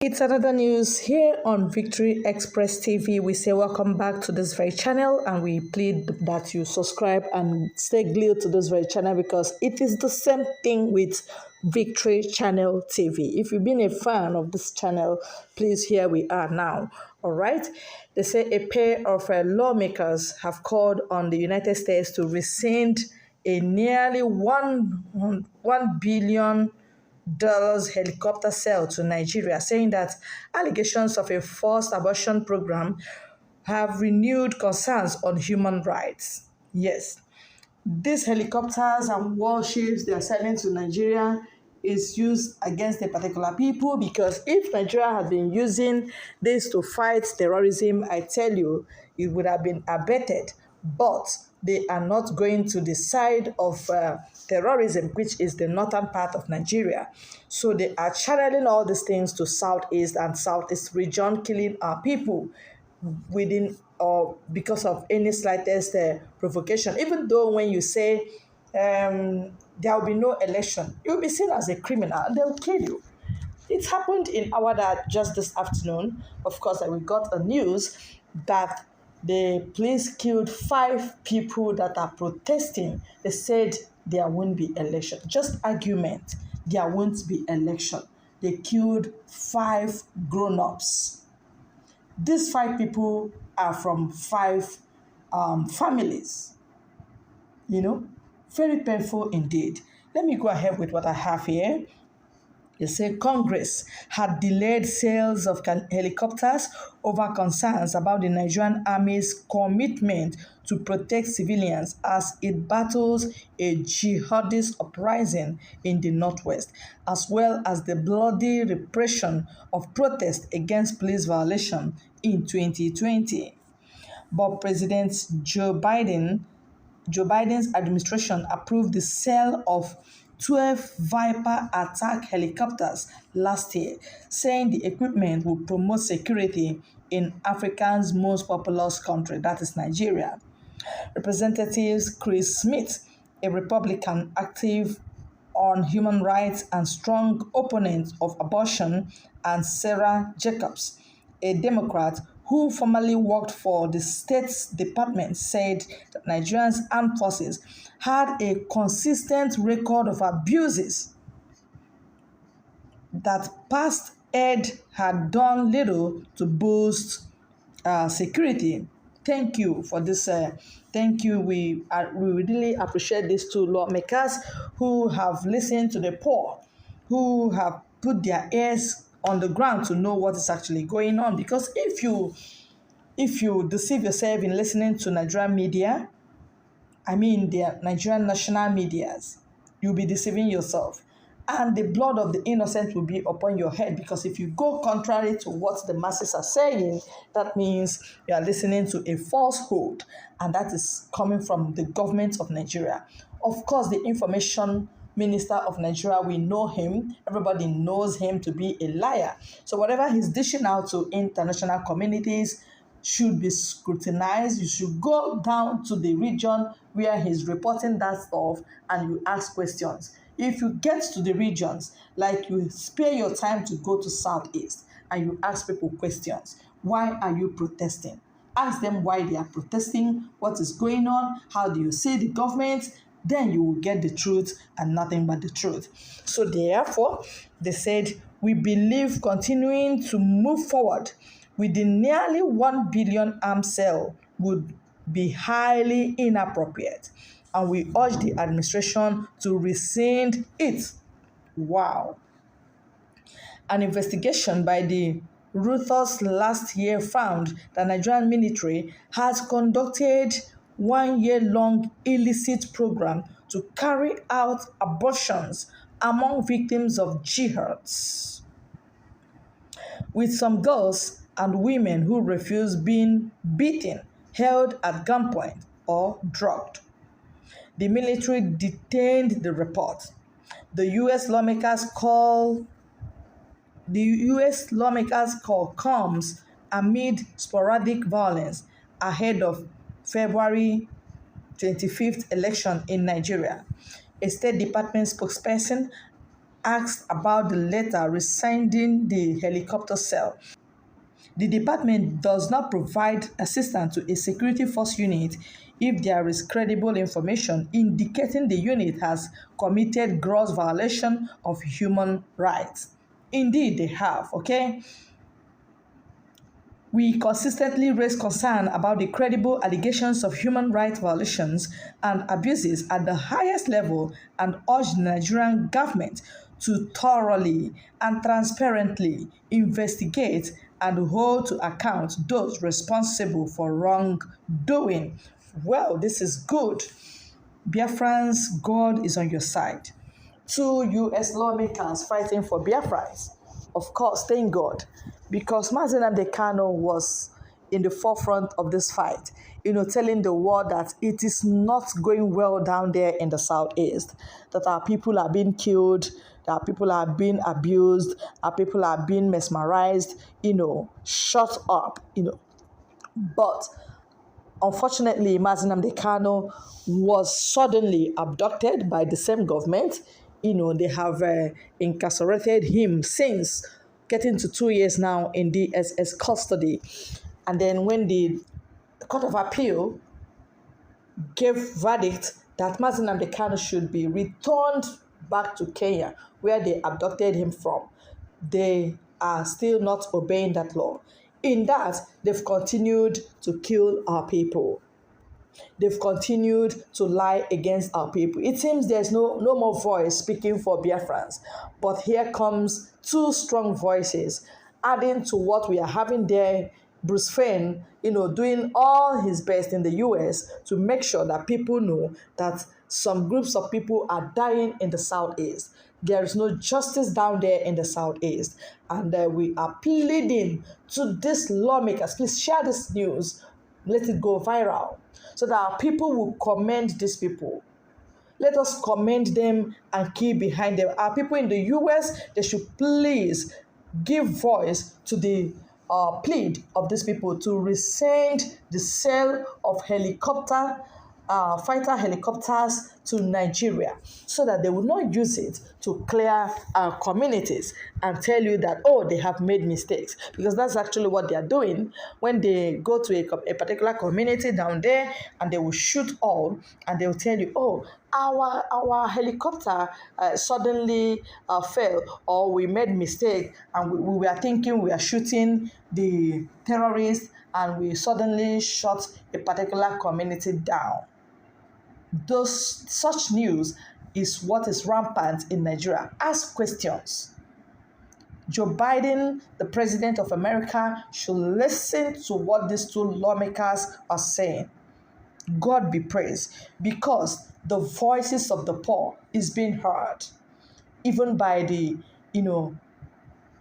It's another news here on Victory Express TV. We say welcome back to this very channel and we plead that you subscribe and stay glued to this very channel because it is the same thing with Victory Channel TV. If you've been a fan of this channel, please here we are now. All right. They say a pair of lawmakers have called on the United States to rescind a nearly $1 billion helicopter sale to Nigeria, saying that allegations of a forced abortion program have renewed concerns on human rights. Yes, these helicopters and warships they are selling to Nigeria is used against a particular people, because if Nigeria had been using this to fight terrorism, I tell you, it would have been abated. But they are not going to the side of terrorism, which is the northern part of Nigeria. So they are channeling all these things to southeast and southeast region, killing our people within or because of any slightest provocation. Even though when you say there will be no election, you'll be seen as a criminal and they'll kill you. It happened in Awada just this afternoon. Of course, we got a news that the police killed 5 people that are protesting. They said there won't be election. Just argument. There won't be election. They killed 5 grown-ups. These 5 people are from 5 families. You know, very painful indeed. Let me go ahead with what I have here. They say Congress had delayed sales of helicopters over concerns about the Nigerian Army's commitment to protect civilians as it battles a jihadist uprising in the northwest, as well as the bloody repression of protests against police violation in 2020. But President Joe Biden's administration approved the sale of 12 Viper attack helicopters last year, saying the equipment will promote security in Africa's most populous country, that is Nigeria. Representatives Chris Smith, a Republican active on human rights and strong opponent of abortion, and Sarah Jacobs, a Democrat who formerly worked for the State's Department, said that Nigeria's armed forces had a consistent record of abuses, that past aid had done little to boost security. Thank you for this. Thank you. We really appreciate these 2 lawmakers who have listened to the poor, who have put their ears on the ground to know what is actually going on. Because if you deceive yourself in listening to Nigerian media, I mean the Nigerian national medias, you'll be deceiving yourself. And the blood of the innocent will be upon your head, because if you go contrary to what the masses are saying, that means you are listening to a falsehood, and that is coming from the government of Nigeria. Of course, the information minister of Nigeria, we know him. Everybody knows him to be a liar. So whatever he's dishing out to international communities should be scrutinized. You should go down to the region where he's reporting that stuff and you ask questions. If you get to the regions, like you spare your time to go to Southeast and you ask people questions. Why are you protesting? Ask them why they are protesting, what is going on, how do you see the government? Then you will get the truth and nothing but the truth. So therefore, they said, we believe continuing to move forward with the nearly $1 billion arms sale would be highly inappropriate, and we urge the administration to rescind it. Wow. An investigation by the Reuters last year found that Nigerian military has conducted 1-year-long illicit program to carry out abortions among victims of jihads, with some girls and women who refuse being beaten, held at gunpoint, or drugged. The military detained the report. The U.S. lawmakers call comes amid sporadic violence ahead of February 25th election in Nigeria. A State Department spokesperson asked about the letter rescinding the helicopter sale, the department does not provide assistance to a security force unit if there is credible information indicating the unit has committed gross violation of human rights. Indeed, they have, okay? We consistently raise concern about the credible allegations of human rights violations and abuses at the highest level and urge the Nigerian government to thoroughly and transparently investigate and hold to account those responsible for wrongdoing. Well, this is good. Biafrans, God is on your side. Two U.S. lawmakers fighting for Biafrans. Of course, thank God, because Mazen Kano was in the forefront of this fight, telling the world that it is not going well down there in the southeast, that our people are being killed, that our people are being abused, our people are being mesmerized, shut up, But unfortunately, Mazen Kano was suddenly abducted by the same government. They have incarcerated him since, getting to 2 years now in DSS custody. And then when the Court of Appeal gave verdict that Mazen Kano should be returned back to Kenya, where they abducted him from, they are still not obeying that law. In that, they've continued to kill our people. They've continued to lie against our people. It seems there's no more voice speaking for Biafrans. But here comes two strong voices, adding to what we are having there. Bruce Fein, doing all his best in the US to make sure that people know that some groups of people are dying in the Southeast. There is no justice down there in the Southeast. And we are pleading to these lawmakers, please share this news, let it go viral, so that our people will commend these people. Let us commend them and keep behind them. Our people in the US, they should please give voice to the plea of these people to rescind the sale of fighter helicopters to Nigeria, so that they will not use it to clear our communities and tell you that, oh, they have made mistakes. Because that's actually what they are doing when they go to a particular community down there, and they will shoot all, and they will tell you, oh, our helicopter suddenly fell, or we made mistake, and we were thinking we are shooting the terrorists, and we suddenly shot a particular community down. Such news is what is rampant in Nigeria. Ask questions. Joe Biden, the president of America, should listen to what these two lawmakers are saying. God be praised, because the voices of the poor is being heard, even by the,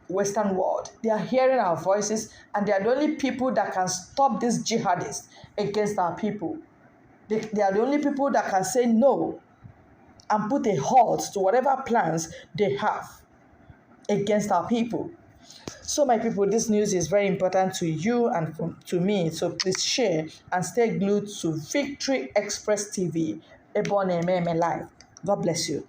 Western world. They are hearing our voices, and they are the only people that can stop these jihadists against our people. They are the only people that can say no and put a halt to whatever plans they have against our people. So, my people, this news is very important to you and to me. So please share and stay glued to Victory Express TV. Ebone Meme Live. God bless you.